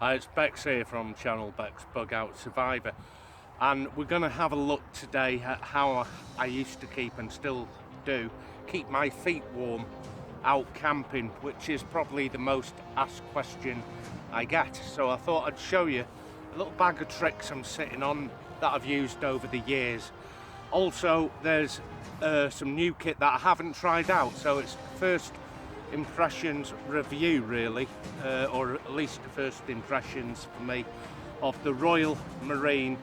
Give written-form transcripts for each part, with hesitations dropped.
It's Bex here from channel bexbugoutsrvivor, and we're going to have a look today at how I used to keep and still do keep my feet warm out camping, which is probably the most asked question I get. So I thought I'd show you a little bag of tricks I'm sitting on that I've used over the years. Also, there's some new kit that I haven't tried out, so it's first impressions review really, or at least the first impressions for me of the Royal Marine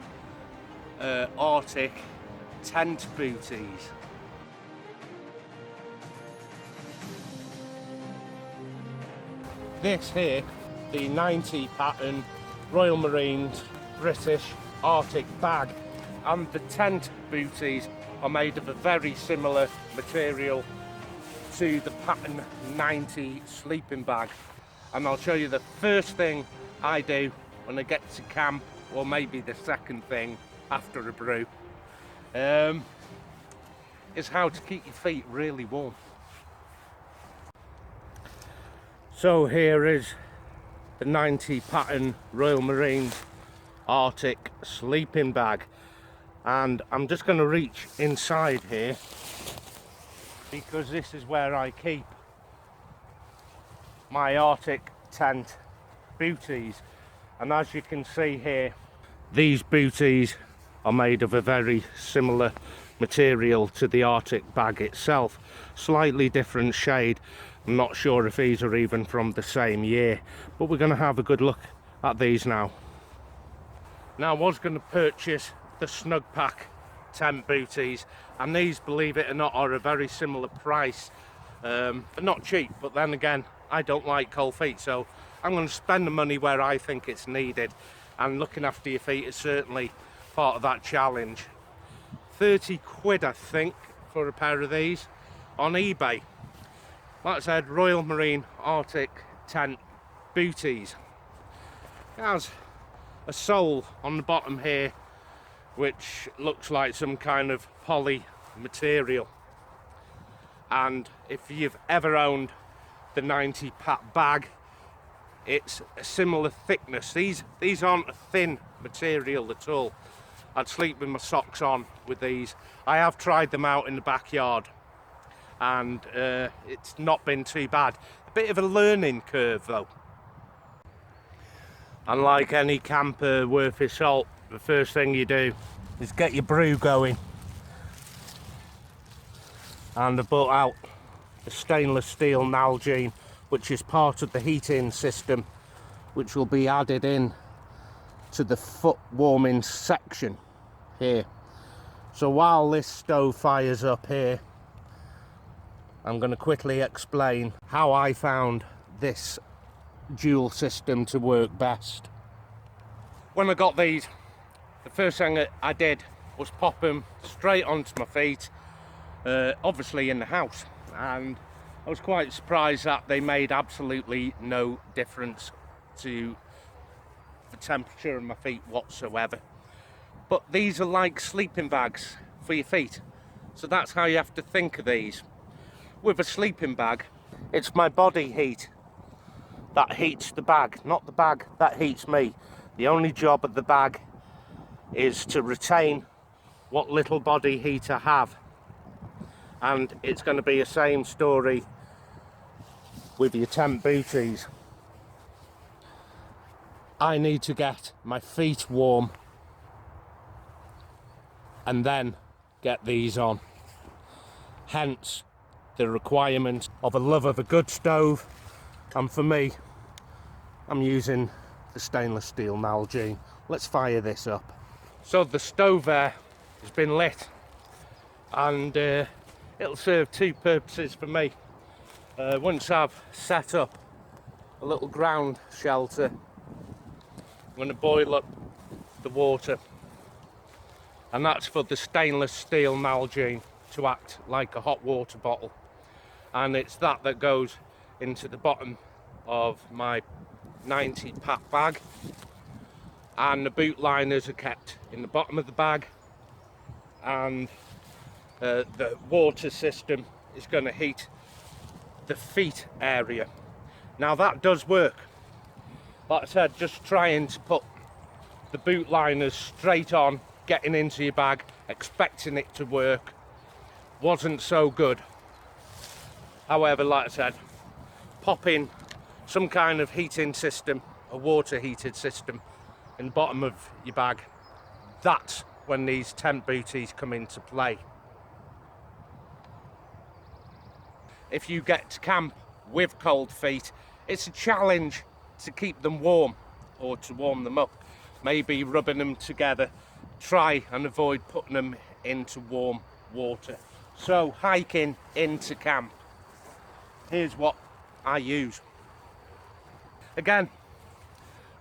Arctic Tent Booties. This here, the 90 pattern Royal Marines British Arctic bag, and the tent booties are made of a very similar material to the pattern 90 sleeping bag. And I'll show you the first thing I do when I get to camp, or maybe the second thing after a brew, is how to keep your feet really warm. So here is the 90 pattern Royal Marines Arctic sleeping bag, and I'm just going to reach inside here because this is where I keep my Arctic tent booties. And as you can see here, these booties are made of a very similar material to the Arctic bag itself, slightly different shade. I'm not sure if these are even from the same year, but we're going to have a good look at these now. Now, I was going to purchase the Snug Pack tent booties, and these, believe it or not, are a very similar price. They're not cheap, but then again, I don't like cold feet, so I'm going to spend the money where I think it's needed, and looking after your feet is certainly part of that challenge. 30 quid I think for a pair of these on eBay. Like I said, Royal Marine Arctic tent booties. It has a sole on the bottom here which looks like some kind of poly material, and if you've ever owned the 90 pack bag, it's a similar thickness. These aren't a thin material at all. I'd sleep with my socks on with these. I have tried them out in the backyard, and it's not been too bad. A bit of a learning curve though. And like any camper worth his salt, the first thing you do is get your brew going. And I brought out the stainless steel Nalgene, which is part of the heating system, which will be added in to the foot warming section here. So while this stove fires up here, I'm going to quickly explain how I found this dual system to work best. When I got these, the first thing that I did was pop them straight onto my feet, obviously in the house, and I was quite surprised that they made absolutely no difference to the temperature of my feet whatsoever. But these are like sleeping bags for your feet, so that's how you have to think of these. With a sleeping bag, it's my body heat that heats the bag, not the bag that heats me. The only job of the bag is to retain what little body heat I have, and it's going to be the same story with your tent booties. I need to get my feet warm and then get these on, hence the requirement of a love of a good stove. And for me, I'm using the stainless steel Nalgene. Let's fire this up. So the stove there has been lit, and it'll serve two purposes for me. Once I've set up a little ground shelter, I'm going to boil up the water, and that's for the stainless steel Nalgene to act like a hot water bottle, and it's that goes into the bottom of my 90 pack bag, and the boot liners are kept in the bottom of the bag, and the water system is going to heat the feet area. Now that does work. Like I said, just trying to put the boot liners straight on, getting into your bag, expecting it to work, wasn't so good. However, like I said, popping some kind of heating system, a water heated system, in the bottom of your bag, that's when these tent booties come into play. If you get to camp with cold feet, it's a challenge to keep them warm or to warm them up. Maybe rubbing them together. Try and avoid putting them into warm water. So hiking into camp, here's what I use. Again,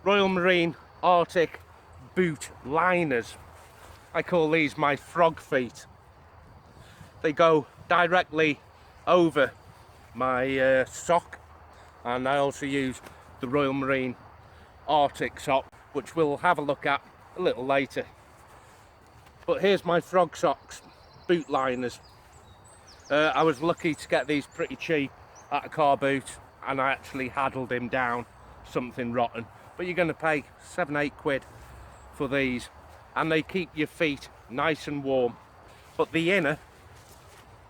Royal Marine Arctic boot liners. I call these my frog feet. They go directly over my sock, and I also use the Royal Marine Arctic sock, which we'll have a look at a little later. But here's my frog socks, boot liners. I was lucky to get these pretty cheap at a car boot, and I actually haddled him down something rotten. But you're going to pay 7-8 quid for these, and they keep your feet nice and warm. But the inner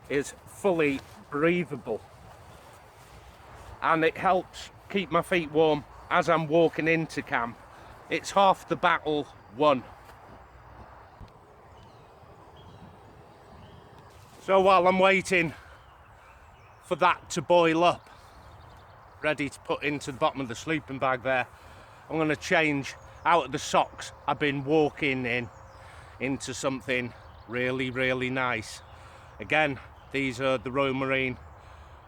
is fully breathable, and it helps keep my feet warm as I'm walking into camp. It's half the battle won. So while I'm waiting for that to boil up, ready to put into the bottom of the sleeping bag there, I'm going to change out of the socks I've been walking in into something really, really nice. Again, these are the Royal Marine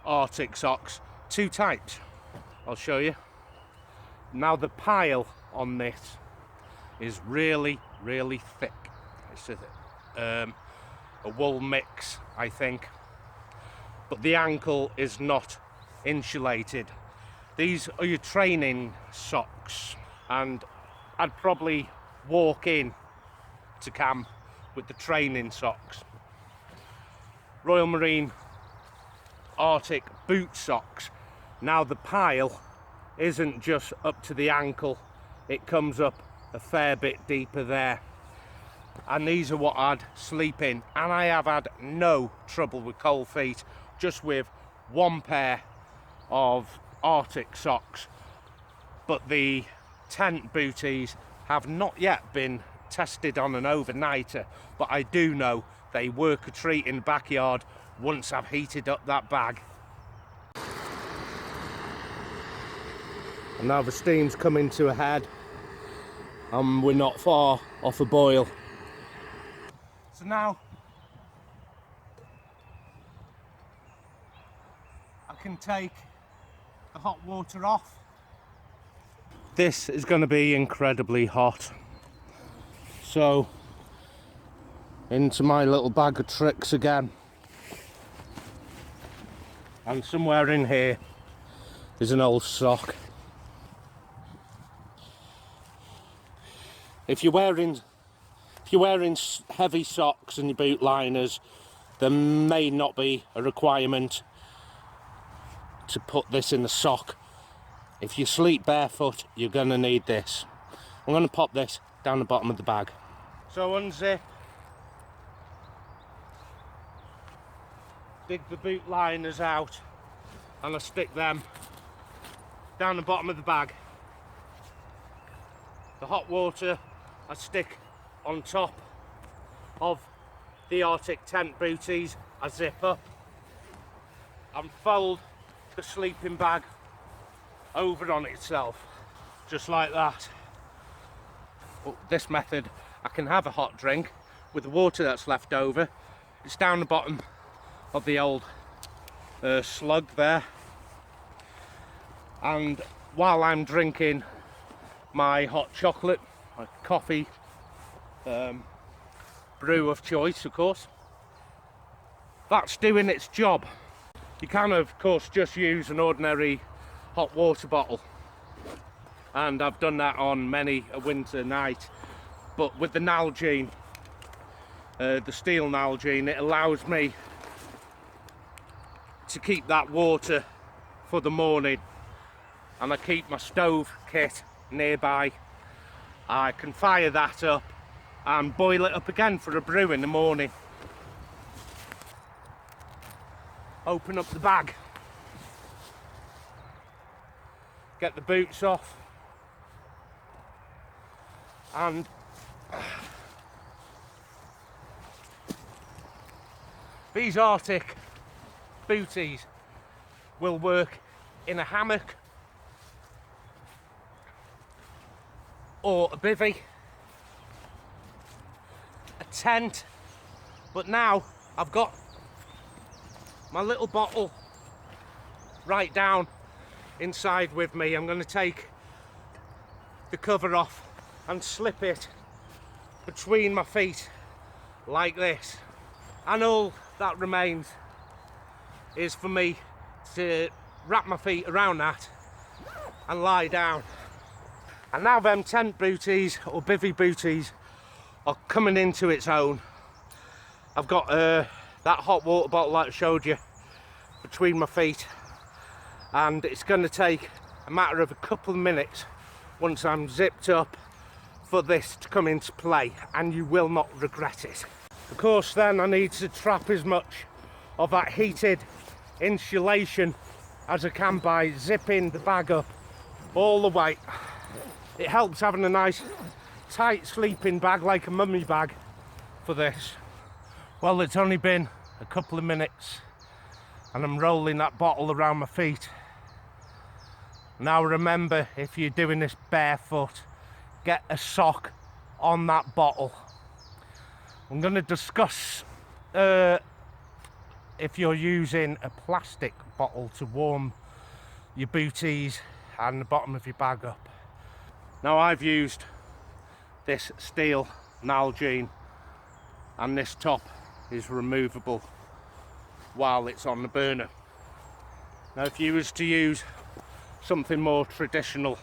Arctic socks, 2 types. I'll show you. Now the pile on this is really, really thick. It's a wool mix, I think, but the ankle is not insulated. These are your training socks, and I'd probably walk in to camp with the training socks. Royal Marine Arctic boot socks. Now the pile isn't just up to the ankle, it comes up a fair bit deeper there, and these are what I'd sleep in, and I have had no trouble with cold feet just with one pair of Arctic socks. But the tent booties have not yet been tested on an overnighter, but I do know they work a treat in the backyard once I've heated up that bag. And now the steam's coming to a head, and we're not far off a boil. So now I can take the hot water off. This is going to be incredibly hot. So into my little bag of tricks again. And somewhere in here is an old sock. If you're wearing heavy socks and your boot liners, there may not be a requirement to put this in the sock. If you sleep barefoot, you're going to need this. I'm going to pop this down the bottom of the bag. So unzip, dig the boot liners out, and I stick them down the bottom of the bag. The hot water I stick on top of the Arctic tent booties. I zip up and fold the sleeping bag over on itself, just like that. But this method, I can have a hot drink with the water that's left over. It's down the bottom of the old slug there, and while I'm drinking my hot chocolate, my coffee brew of choice, of course, that's doing its job. You can of course just use an ordinary hot water bottle, and I've done that on many a winter night, but with the Nalgene, the steel Nalgene, it allows me to keep that water for the morning, and I keep my stove kit nearby. I can fire that up and boil it up again for a brew in the morning. Open up the bag, get the boots off, and these Arctic booties will work in a hammock or a bivvy, a tent, but now I've got my little bottle right down inside with me. I'm going to take the cover off and slip it between my feet like this, and all that remains is for me to wrap my feet around that and lie down. And now them tent booties or bivvy booties are coming into its own. I've got that hot water bottle that I showed you between my feet, and it's going to take a matter of a couple of minutes once I'm zipped up for this to come into play, and you will not regret it. Of course, then I need to trap as much of that heated insulation as I can by zipping the bag up all the way. It helps having a nice tight sleeping bag like a mummy bag for this. Well, it's only been a couple of minutes and I'm rolling that bottle around my feet. Now remember, if you're doing this barefoot, get a sock on that bottle. I'm going to discuss if you're using a plastic bottle to warm your booties and the bottom of your bag up. Now I've used this steel Nalgene, and this top is removable while it's on the burner. Now if you was to use something more traditional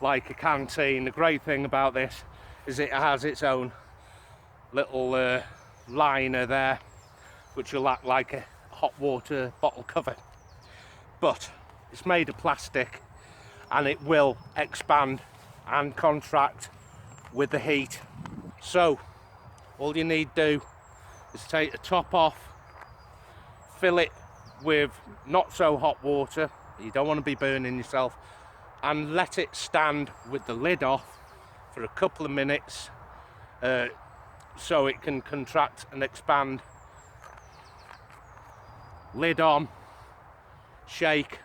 like a canteen, the great thing about this is it has its own little liner there which will act like a hot water bottle cover, but it's made of plastic and it will expand and contract with the heat. So all you need to do is take the top off, fill it with not so hot water, you don't want to be burning yourself, and let it stand with the lid off for a couple of minutes so it can contract and expand. Lid on, shake.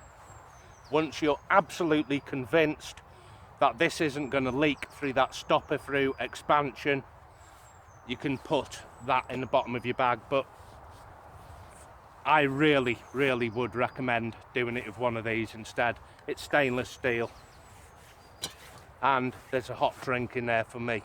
Once you're absolutely convinced that this isn't going to leak through that stopper through expansion, you can put that in the bottom of your bag. But I really would recommend doing it with one of these instead. It's stainless steel and there's a hot drink in there for me.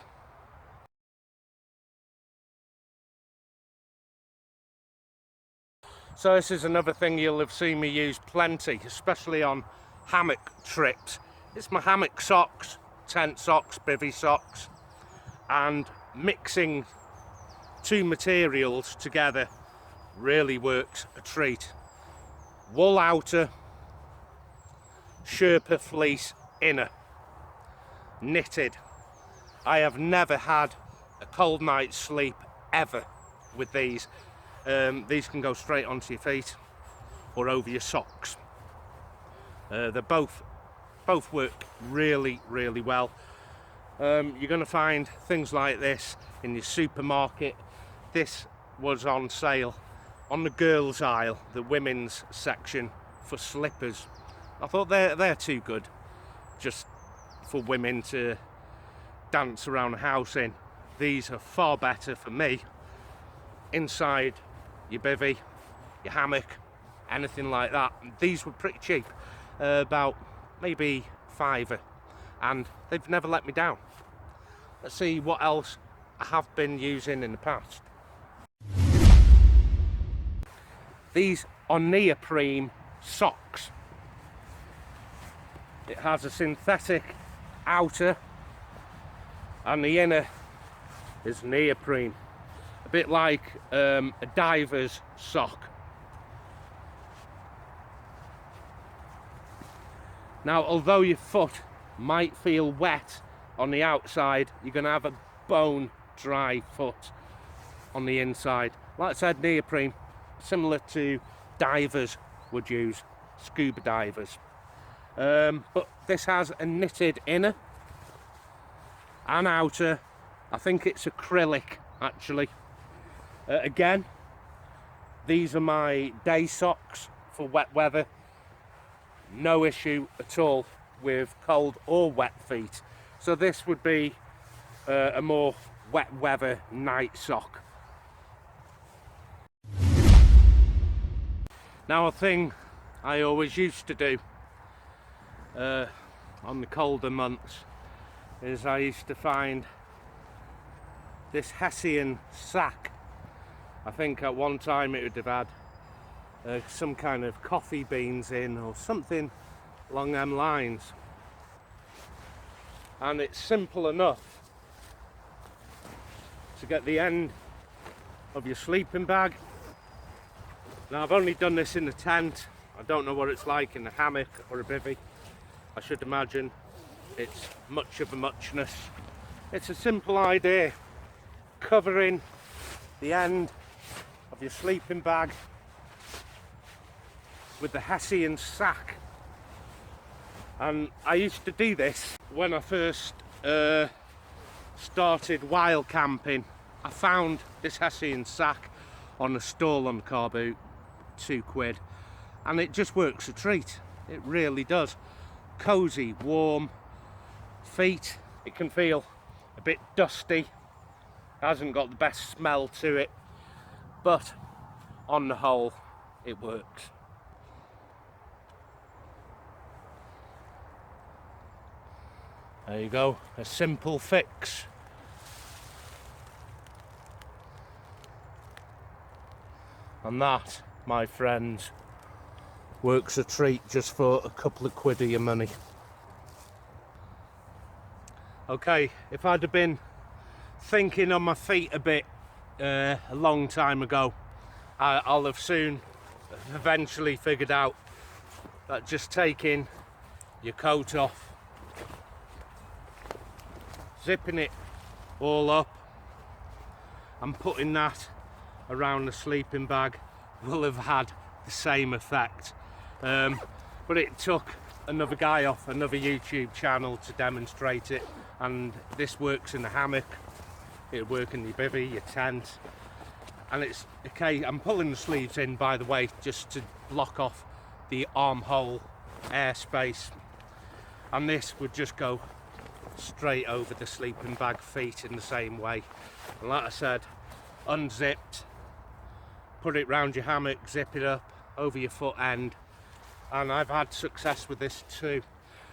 So this is another thing you'll have seen me use plenty, especially on hammock trips. It's my hammock socks, tent socks, bivvy socks, and mixing two materials together really works a treat. Wool outer, Sherpa fleece inner, knitted. I have never had a cold night's sleep ever with these. These can go straight onto your feet or over your socks. They both work really well. You're going to find things like this in your supermarket. This was on sale on the girls aisle, the women's section, for slippers. I thought they're too good just for women to dance around the house in. These are far better for me inside your bivvy, your hammock, anything like that. These were pretty cheap, about maybe £5, and they've never let me down. Let's see what else I have been using in the past. These are neoprene socks. It has a synthetic outer and the inner is neoprene, a bit like a diver's sock. Now although your foot might feel wet on the outside, you're going to have a bone dry foot on the inside. Like I said, neoprene, similar to divers would use, scuba divers. But this has a knitted inner and outer. I think it's acrylic actually. Again, these are my day socks for wet weather. No issue at all with cold or wet feet. So this would be a more wet weather night sock. Now, a thing I always used to do on the colder months is I used to find this Hessian sack. I think at one time it would have had some kind of coffee beans in or something along them lines. And it's simple enough to get the end of your sleeping bag. Now, I've only done this in the tent. I don't know what it's like in a hammock or a bivvy. I should imagine it's much of a muchness. It's a simple idea, covering the end of your sleeping bag with the Hessian sack. And I used to do this when I first started wild camping. I found this Hessian sack on a stall on the car boot, £2, and it just works a treat. It really does. Cozy, warm feet. It can feel a bit dusty, hasn't got the best smell to it, but on the whole it works. There you go, a simple fix. And that, my friends, works a treat just for a couple of quid of your money. Okay, if I'd have been thinking on my feet a bit a long time ago, I'll have soon eventually figured out that just taking your coat off, zipping it all up and putting that around the sleeping bag will have had the same effect. But it took another guy off another YouTube channel to demonstrate it, and this works in the hammock, it'll work in your bivvy, your tent, and it's okay. I'm pulling the sleeves in, by the way, just to block off the armhole airspace, and this would just go straight over the sleeping bag feet in the same way. And like I said, unzipped, put it round your hammock, zip it up over your foot end, and I've had success with this too.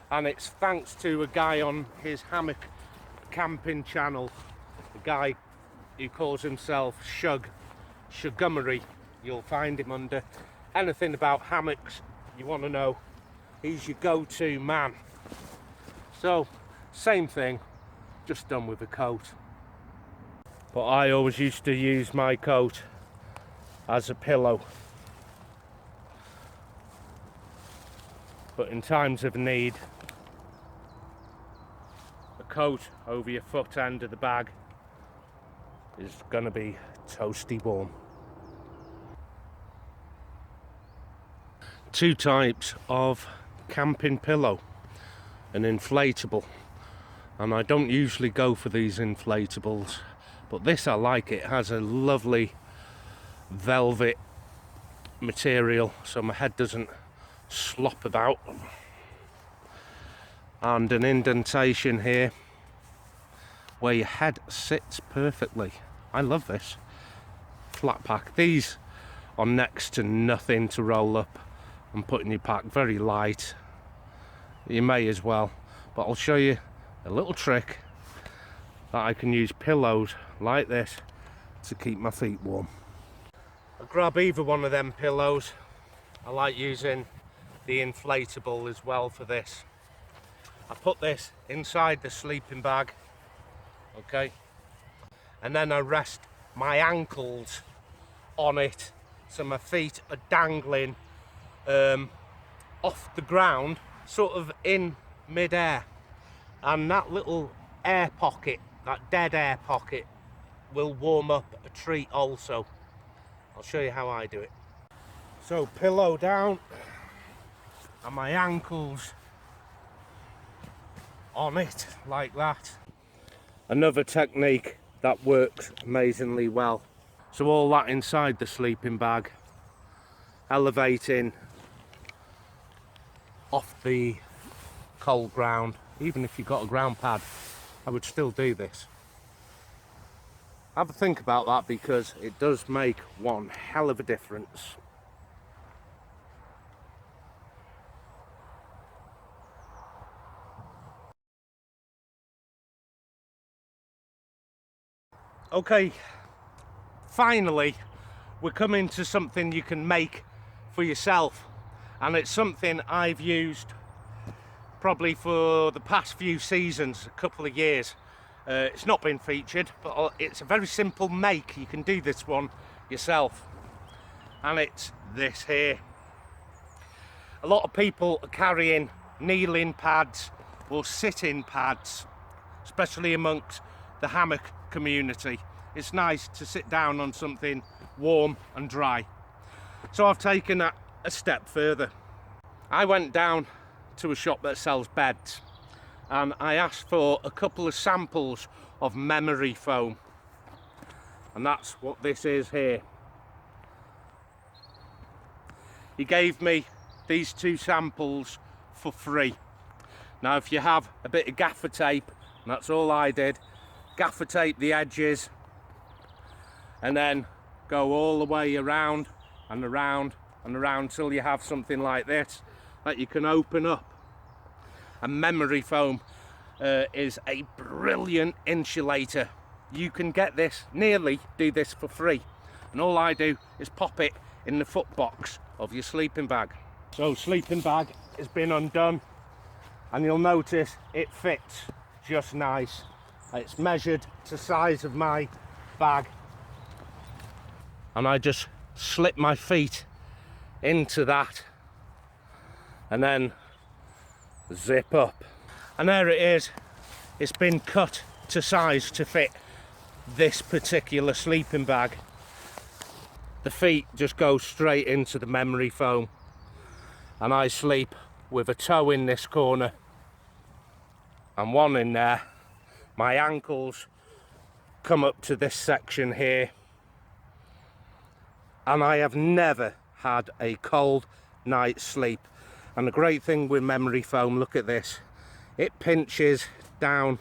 And it's thanks to a guy on his hammock camping channel, a guy who calls himself Shugummery. You'll find him under anything about hammocks you want to know. He's your go-to man. So same thing, just done with a coat. But I always used to use my coat as a pillow. But in times of need, a coat over your foot end of the bag is going to be toasty warm. Two types of camping pillow. An inflatable, and I don't usually go for these inflatables, but this I like. It has a lovely velvet material so my head doesn't slop about, and an indentation here where your head sits perfectly. I love this. Flat pack. These are next to nothing to roll up and put in your pack. Very light. You may as well, but I'll show you a little trick that I can use pillows like this to keep my feet warm. I'll grab either one of them pillows. I like using the inflatable as well for this. I put this inside the sleeping bag, okay, and then I rest my ankles on it so my feet are dangling off the ground, sort of in mid-air. and that little air pocket, that dead air pocket, will warm up a treat also. I'll show you how I do it. So pillow down and my ankles on it like that. Another technique that works amazingly well. So all that inside the sleeping bag, elevating off the cold ground. Even if you've got a ground pad, I would still do this. Have a think about that, because it does make one hell of a difference. Okay, finally we're coming to something you can make for yourself, and it's something I've used probably for the past few seasons, a couple of years. It's not been featured, but it's a very simple make. You can do this one yourself, and it's this here. A lot of people are carrying kneeling pads or sitting pads, especially amongst the hammock community. It's nice to sit down on something warm and dry. So I've taken that a step further. I went down to a shop that sells beds, and I asked for a couple of samples of memory foam, and that's what this is here. He gave me these 2 samples for free. Now if you have a bit of gaffer tape, and that's all I did, gaffer tape the edges and then go all the way around and around and around till you have something like this that you can open up. And memory foam is a brilliant insulator. You can get this, nearly do this for free, and all I do is pop it in the foot box of your sleeping bag. So sleeping bag has been undone, and you'll notice it fits just nice. It's measured to size of my bag, and I just slip my feet into that and then zip up, and there it is. It's been cut to size to fit this particular sleeping bag. The feet just go straight into the memory foam, and I sleep with a toe in this corner and one in there. My ankles come up to this section here, and I have never had a cold night's sleep. And the great thing with memory foam, look at this, it pinches down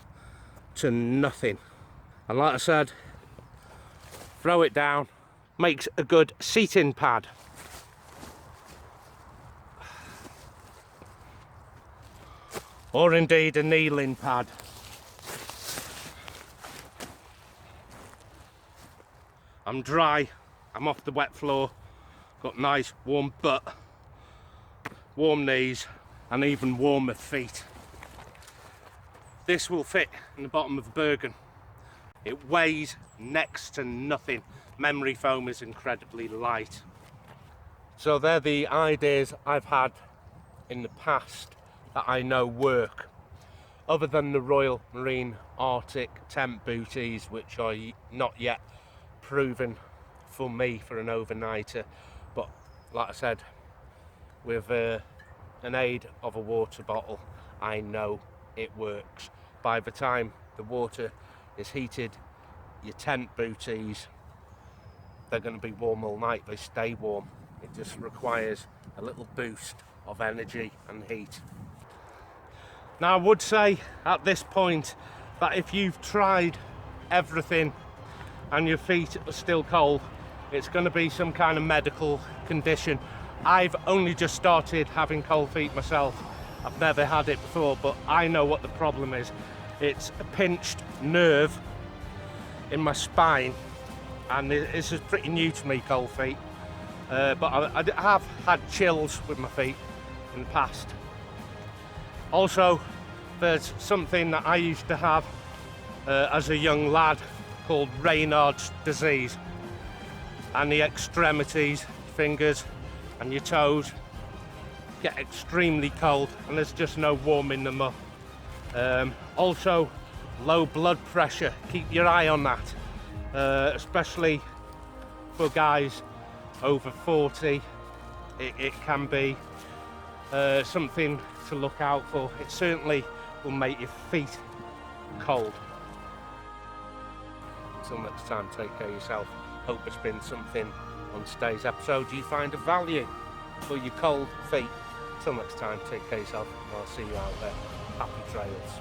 to nothing, and like I said, throw it down, makes a good seating pad. Or indeed a kneeling pad. I'm dry, I'm off the wet floor, got nice warm butt, warm knees, and even warmer feet. This will fit in the bottom of a Bergen. It weighs next to nothing. Memory foam is incredibly light. So they're the ideas I've had in the past that I know work, other than the Royal Marine Arctic Tent Booties, which are not yet proven for me for an overnighter. But like I said, with an aid of a water bottle, I know it works. By the time the water is heated, your tent booties, they're going to be warm all night. They stay warm. It just requires a little boost of energy and heat. Now I would say at this point that if you've tried everything and your feet are still cold, it's going to be some kind of medical condition. I've only just started having cold feet myself. I've never had it before, but I know what the problem is. It's a pinched nerve in my spine, and this is pretty new to me, cold feet. But I have had chills with my feet in the past. Also, there's something that I used to have as a young lad called Raynaud's disease, and the extremities, fingers and your toes get extremely cold, and there's just no warming them up. Also, low blood pressure, keep your eye on that, especially for guys over 40. It can be something to look out for. It certainly will make your feet cold. Until next time, take care of yourself. Hope it's been something on today's episode you find of value for your cold feet. Till next time, take care of yourself, and I'll see you out there. Happy trails.